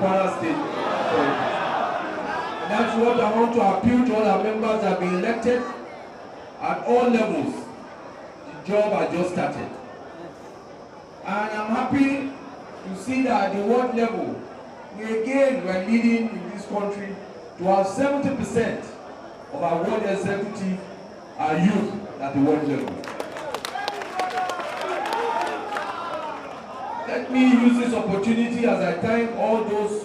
Kwara State Congress. And that's what I want to appeal to all our members that have been elected at all levels. The job has just started. And I'm happy to see that at the world level, we are leading in this country to have 70% of our world executive are youth at the world level. Let me use this opportunity as I thank all those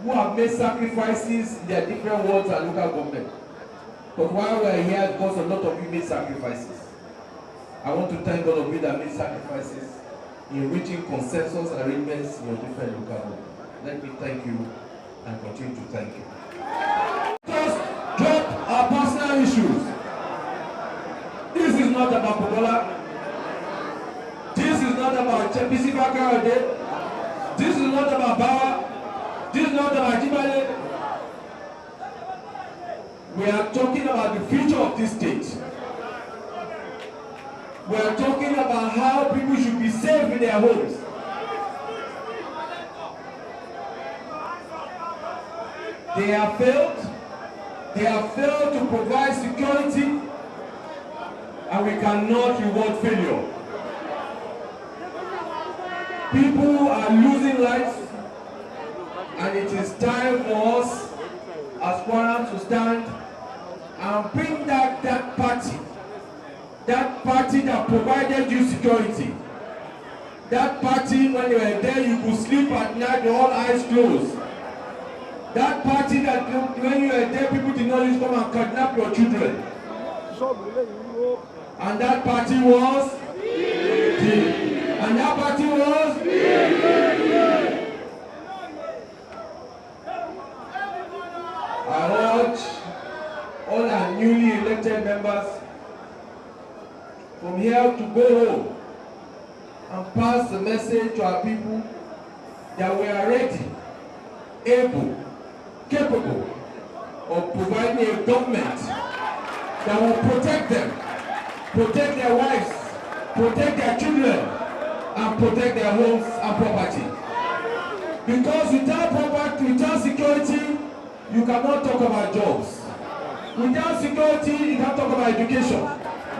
who have made sacrifices in their different wards and local government. But while we are here, because a lot of you made sacrifices, I want to thank all of you that made sacrifices in reaching consensus arrangements in your different local government. Let me thank you and continue to thank you. Just drop our personal issues. This is not about Bukola. This is not about Chepisi Bakare. This is not about Bawa. This is not about Jibale. We are talking about the future of this state. We are talking about how people should be safe in their homes. They have failed. They have failed to provide security, and we cannot reward failure. People are losing lives, and it is time for us as Kwara to stand and bring back that party that provided you security. That party, when you were there, you could sleep at night with all eyes closed. That party that when you were there, people did not just come and kidnap your children. And that party was PDP. And that party was PDP. I urge all our newly elected members from here to go home and pass the message to our people that we are ready, able, capable of providing a government that will protect them, protect their wives, protect their children, and protect their homes and property. Because without property, without security, you cannot talk about jobs. Without security, you cannot talk about education.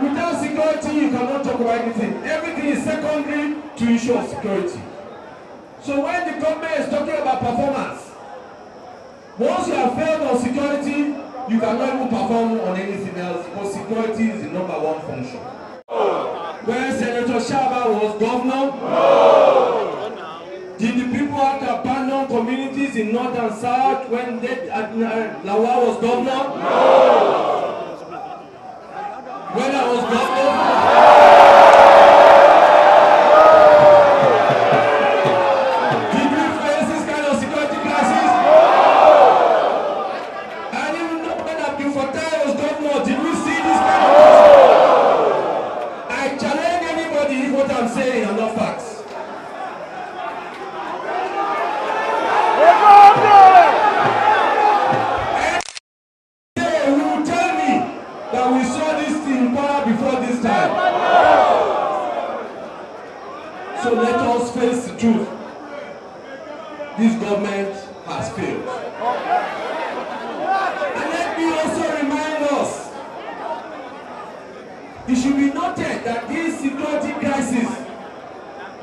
Without security, you cannot talk about anything. Everything is secondary to issue of security. So when the government is talking about performance, once you have failed on security, you cannot even perform on anything else, because security is the #1 function. When Senator Shaba was governor, did the people have to abandon communities in north and south when Lawal was governor? When I was governor, did we face this kind of security crisis? And even when Abdul Fattah was governor, did we see this kind of crisis? I challenge anybody if what I'm saying are not facts. Before this time. So let us face the truth. This government has failed. And let me also remind us, it should be noted that this security crisis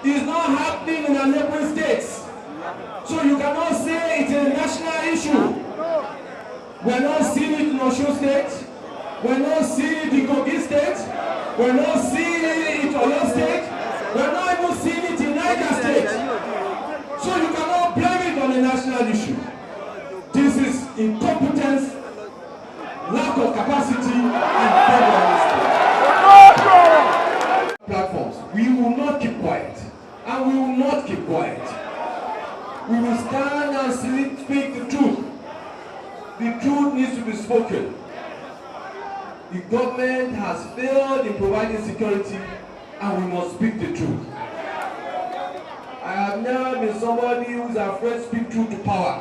is not happening in our neighboring states. So you cannot say it's a national issue. We're not seeing it in Osun State. We're not seeing it in Kogi State. We're not seeing it in Oyo State. We're not even seeing it in Niger State. So you cannot blame it on a national issue. This is incompetence, lack of capacity, and failure. Platforms. We will not keep quiet. And we will not keep quiet. We will stand and speak the truth. The truth needs to be spoken. The government has failed in providing security, and we must speak the truth. I have never been somebody who is afraid to speak truth to power.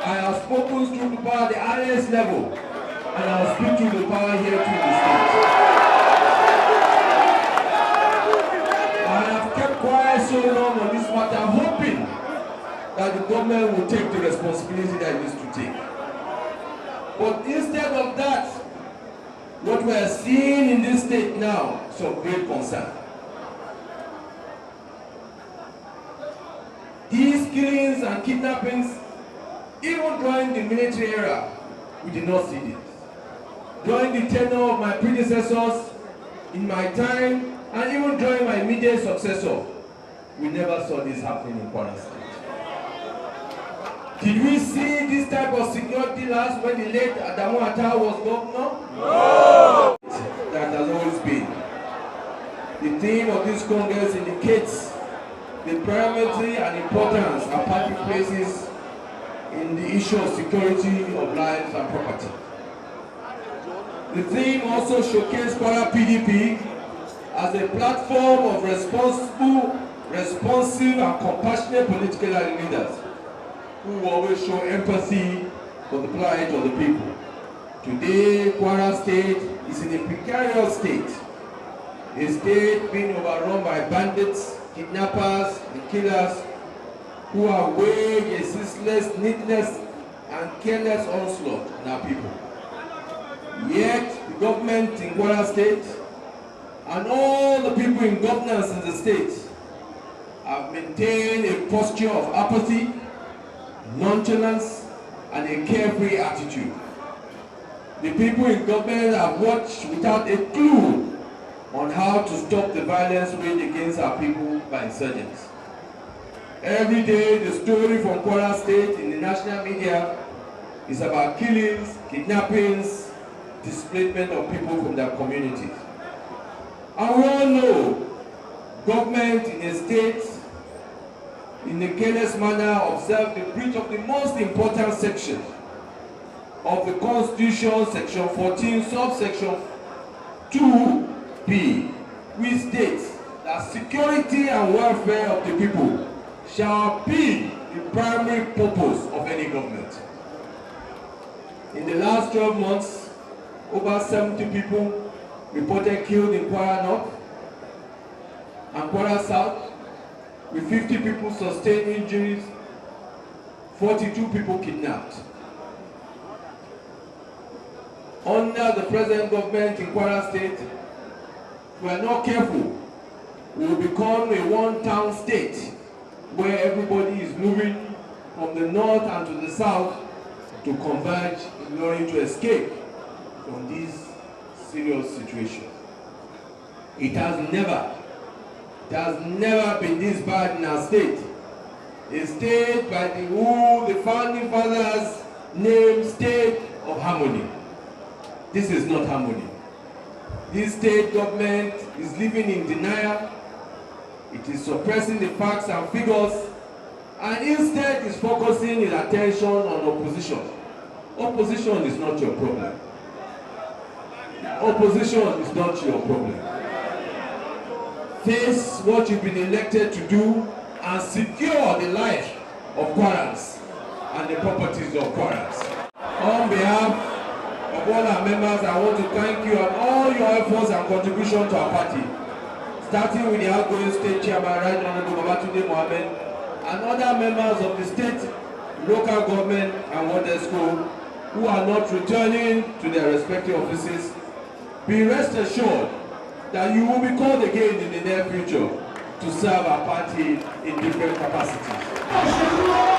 I have spoken truth to power at the highest level, and I will speak truth to power here too in the state. I have kept quiet so long on this matter, hoping that the government will take the responsibility that it needs to take. But instead of that, what we are seeing in this state now is of great concern. These killings and kidnappings, even during the military era, we did not see this. During the tenure of my predecessors, in my time, and even during my immediate successor, we never saw this happening in Kwara State. Did we see this type of security last when the late Adamu Atta was governor? No! That has always been. The theme of this Congress indicates the primacy and importance our party places in the issue of security of lives and property. The theme also showcased Kwara PDP as a platform of responsible, responsive and compassionate political leaders who always show empathy for the plight of the people. Today, Kwara State is in a precarious state, a state being overrun by bandits, kidnappers, and killers who have waged a ceaseless, needless, and careless onslaught on our people. Yet, the government in Kwara State and all the people in governance in the state have maintained a posture of apathy, nonchalance, and a carefree attitude. The people in government have watched without a clue on how to stop the violence waged against our people by insurgents. Every day, the story from Kwara State in the national media is about killings, kidnappings, displacement of people from their communities. And we all know government in a state in a careless manner observed the breach of the most important section of the Constitution, section 14, subsection 2b, which states that security and welfare of the people shall be the primary purpose of any government. In the last 12 months, over 70 people reported killed in Kwara North and Kwara South, with 50 people sustained injuries, 42 people kidnapped. Under the present government in Kwara State, if we are not careful, we will become a one-town state where everybody is moving from the north and to the south to converge in order to escape from this serious situation. It has never been this bad in our state. A state by the founding fathers named State of Harmony. This is not harmony. This state government is living in denial. It is suppressing the facts and figures, and instead is focusing its attention on opposition. Opposition is not your problem. Opposition is not your problem. Face what you've been elected to do and secure the life of Kwarans and the properties of Kwarans. On behalf of all our members, I want to thank you and all your efforts and contribution to our party. Starting with the outgoing state chairman, Right Honorable Babatunde Mohammed, and other members of the state, local government, and Wadesco, who are not returning to their respective offices. Be rest assured that you will be called again in the near future to serve our party in different capacities.